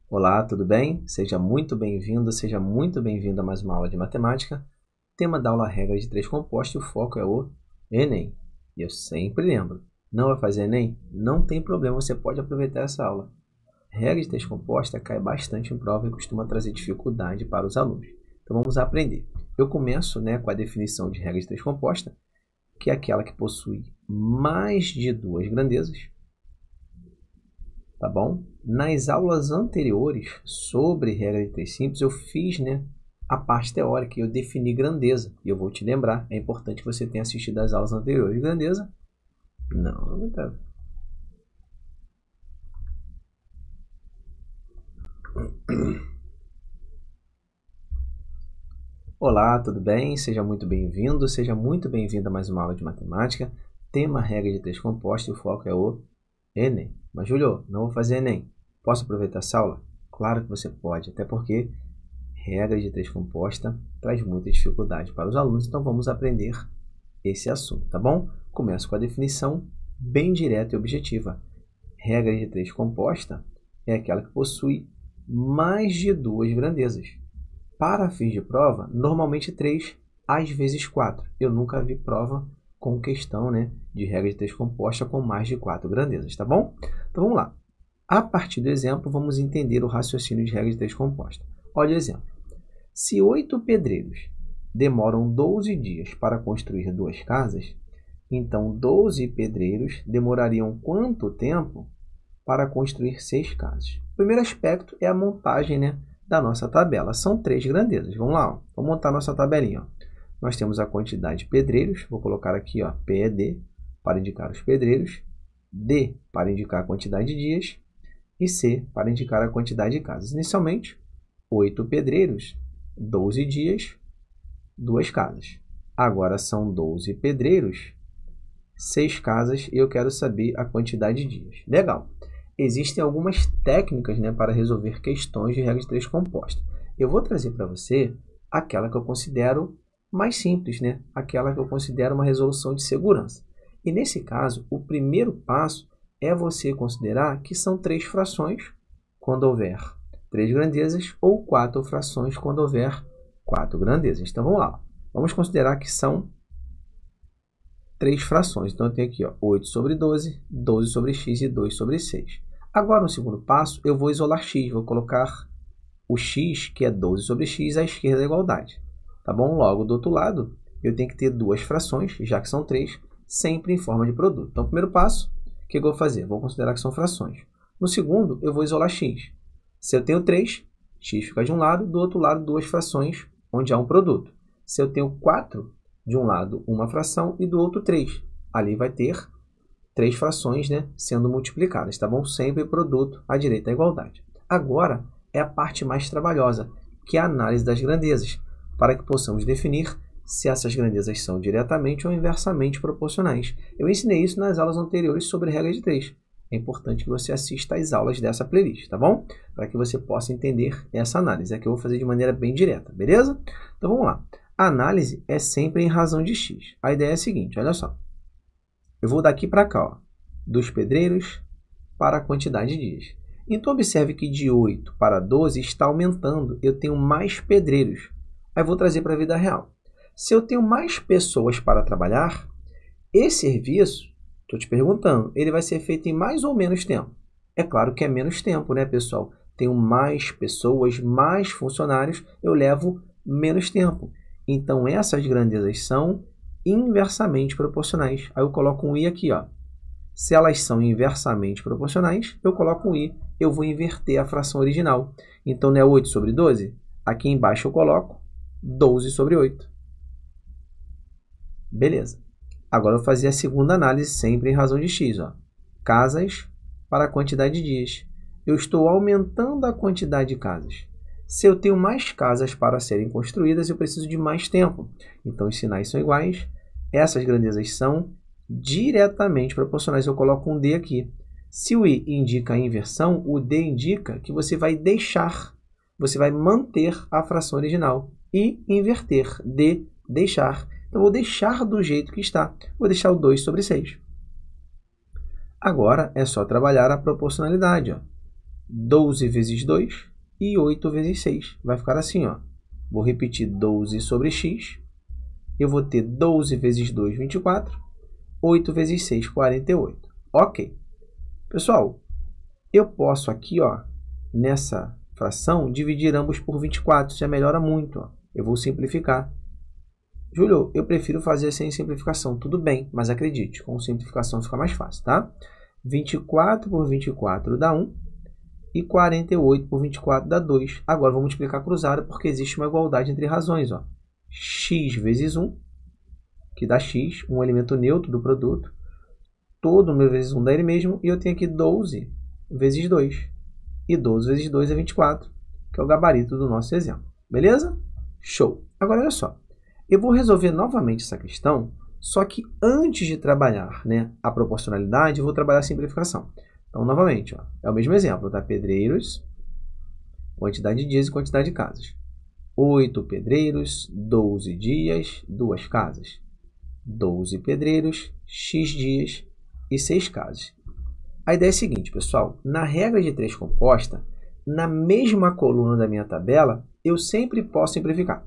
Olá, tudo bem? Seja muito bem-vindo, seja muito bem-vindo a mais uma aula de matemática. Tema da aula regra de 3 compostos e o foco é o Enem. E eu sempre lembro, não vai fazer Enem? Não tem problema, você pode aproveitar essa aula. Regra de 3 composta cai bastante em prova e costuma trazer dificuldade para os alunos. Então vamos aprender. Eu começo com a definição de regra de 3 composta, que é aquela que possui mais de duas grandezas. Tá bom? Nas aulas anteriores sobre regra de 3 simples, eu fiz a parte teórica e eu defini grandeza. E eu vou te lembrar, é importante que você tenha assistido as aulas anteriores. Grandeza? Não tá. Olá, tudo bem? Seja muito bem-vindo, seja muito bem-vinda a mais uma aula de matemática. Tema regra de 3 compostos e o foco é o Enem. Mas, Júlio, não vou fazer Enem. Posso aproveitar essa aula? Claro que você pode, até porque regra de 3 composta traz muita dificuldade para os alunos, então vamos aprender esse assunto, tá bom? Começo com a definição bem direta e objetiva. Regra de 3 composta é aquela que possui mais de duas grandezas. Para fins de prova, normalmente 3, às vezes 4. Eu nunca vi prova com questão de regra de 3 composta com mais de 4 grandezas, tá bom? Então vamos lá. A partir do exemplo, vamos entender o raciocínio de regra de 3 composta. Olha o exemplo. Se 8 pedreiros demoram 12 dias para construir 2 casas, então 12 pedreiros demorariam quanto tempo para construir 6 casas? O primeiro aspecto é a montagem da nossa tabela. São 3 grandezas. Vamos lá, vamos montar nossa tabelinha. Nós temos a quantidade de pedreiros, vou colocar aqui PED para indicar os pedreiros, D para indicar a quantidade de dias e C para indicar a quantidade de casas. Inicialmente, 8 pedreiros, 12 dias, 2 casas. Agora são 12 pedreiros, 6 casas e eu quero saber a quantidade de dias. Legal. Existem algumas técnicas para resolver questões de regra de 3 composta. Eu vou trazer para você aquela que eu considero mais simples, aquela que eu considero uma resolução de segurança. E nesse caso, o primeiro passo é você considerar que são 3 frações quando houver 3 grandezas ou 4 frações quando houver 4 grandezas. Então vamos lá. Vamos considerar que são 3 frações. Então eu tenho aqui 8 sobre 12, 12 sobre x e 2 sobre 6. Agora, no segundo passo, eu vou isolar x. Vou colocar o x, que é 12 sobre x, à esquerda da igualdade. Tá bom? Logo, do outro lado, eu tenho que ter 2 frações, já que são 3, sempre em forma de produto. Então, primeiro passo, o que eu vou fazer? Vou considerar que são frações. No segundo, eu vou isolar x. Se eu tenho 3, x fica de um lado, do outro lado, 2 frações, onde há um produto. Se eu tenho 4, de um lado, uma fração e do outro 3. Ali vai ter 3 frações sendo multiplicadas, tá bom? Sempre produto à direita da igualdade. Agora é a parte mais trabalhosa, que é a análise das grandezas, para que possamos definir se essas grandezas são diretamente ou inversamente proporcionais. Eu ensinei isso nas aulas anteriores sobre regra de 3. É importante que você assista às aulas dessa playlist, tá bom? Para que você possa entender essa análise. Aqui eu vou fazer de maneira bem direta, beleza? Então vamos lá. A análise é sempre em razão de x. A ideia é a seguinte, olha só. Eu vou daqui para cá, dos pedreiros para a quantidade de dias. Então, observe que de 8 para 12 está aumentando. Eu tenho mais pedreiros. Aí eu vou trazer para a vida real. Se eu tenho mais pessoas para trabalhar, esse serviço, estou te perguntando, ele vai ser feito em mais ou menos tempo? É claro que é menos tempo, pessoal? Tenho mais pessoas, mais funcionários, eu levo menos tempo. Então, essas grandezas são inversamente proporcionais. Aí eu coloco um i aqui. Se elas são inversamente proporcionais, eu coloco um i. Eu vou inverter a fração original. Então, não é 8 sobre 12? Aqui embaixo eu coloco 12 sobre 8. Beleza. Agora eu vou fazer a segunda análise, sempre em razão de x. Casas para a quantidade de dias. Eu estou aumentando a quantidade de casas. Se eu tenho mais casas para serem construídas, eu preciso de mais tempo. Então, os sinais são iguais. Essas grandezas são diretamente proporcionais. Eu coloco um D aqui. Se o I indica a inversão, o D indica que você vai deixar, você vai manter a fração original. E inverter, D, deixar. Então, eu vou deixar do jeito que está. Vou deixar o 2 sobre 6. Agora, é só trabalhar a proporcionalidade. 12 vezes 2 e 8 vezes 6. Vai ficar assim, ó. Vou repetir 12 sobre x. Eu vou ter 12 vezes 2, 24. 8 vezes 6, 48. Ok. Pessoal, eu posso aqui, ó, nessa fração, dividir ambos por 24. Isso já melhora muito. Ó. Eu vou simplificar. Júlio, eu prefiro fazer sem simplificação. Tudo bem, mas acredite, com simplificação fica mais fácil, tá? 24 por 24 dá 1. E 48 por 24 dá 2. Agora, vou multiplicar cruzado porque existe uma igualdade entre razões. Ó. X vezes 1, que dá x, um elemento neutro do produto. Todo meu vezes 1 dá ele mesmo. E eu tenho aqui 12 vezes 2. E 12 vezes 2 é 24, que é o gabarito do nosso exemplo. Beleza? Show! Agora, olha só. Eu vou resolver novamente essa questão, só que antes de trabalhar, né, a proporcionalidade, eu vou trabalhar a simplificação. Então, novamente, ó, é o mesmo exemplo, tá? Pedreiros, quantidade de dias e quantidade de casas. 8 pedreiros, 12 dias, 2 casas. 12 pedreiros, x dias e 6 casas. A ideia é a seguinte, pessoal. Na regra de 3 composta, na mesma coluna da minha tabela, eu sempre posso simplificar.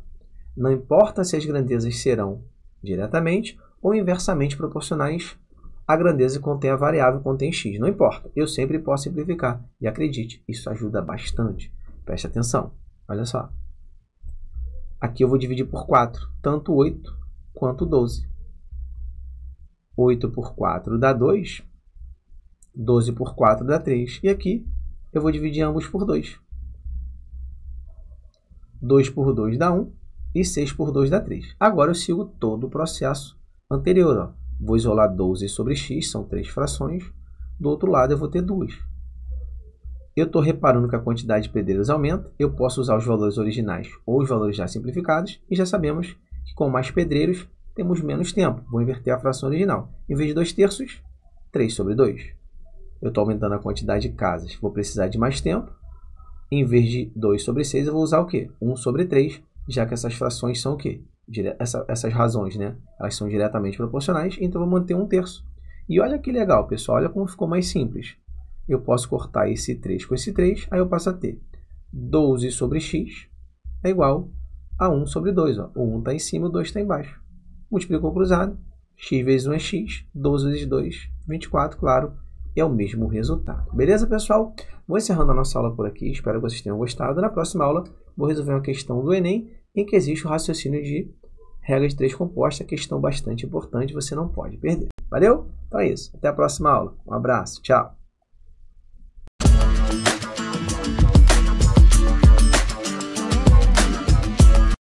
Não importa se as grandezas serão diretamente ou inversamente proporcionais à grandeza que contém a variável que contém x. Não importa, eu sempre posso simplificar. E acredite, isso ajuda bastante. Preste atenção, olha só. Aqui eu vou dividir por 4, tanto 8 quanto 12. 8 por 4 dá 2, 12 por 4 dá 3. E aqui eu vou dividir ambos por 2. 2 por 2 dá 1 e 6 por 2 dá 3. Agora eu sigo todo o processo anterior. Ó. Vou isolar 12 sobre x, são 3 frações. Do outro lado eu vou ter 2. Eu estou reparando que a quantidade de pedreiros aumenta. Eu posso usar os valores originais ou os valores já simplificados. E já sabemos que com mais pedreiros temos menos tempo. Vou inverter a fração original. Em vez de 2/3, 3 sobre 2. Eu estou aumentando a quantidade de casas. Vou precisar de mais tempo. Em vez de 2 sobre 6, eu vou usar o quê? 1 sobre 3, já que essas frações são o quê? Essas razões, né? Elas são diretamente proporcionais, então eu vou manter 1/3. E olha que legal, pessoal. Olha como ficou mais simples. Eu posso cortar esse 3 com esse 3, aí eu passo a ter 12 sobre x é igual a 1 sobre 2. Ó. O 1 está em cima, o 2 está embaixo. Multiplicou cruzado, x vezes 1 é x, 12 vezes 2, 24, claro, é o mesmo resultado. Beleza, pessoal? Vou encerrando a nossa aula por aqui, espero que vocês tenham gostado. Na próxima aula, vou resolver uma questão do Enem, em que existe o raciocínio de regra de 3 composta, questão bastante importante, você não pode perder. Valeu? Então é isso. Até a próxima aula. Um abraço. Tchau.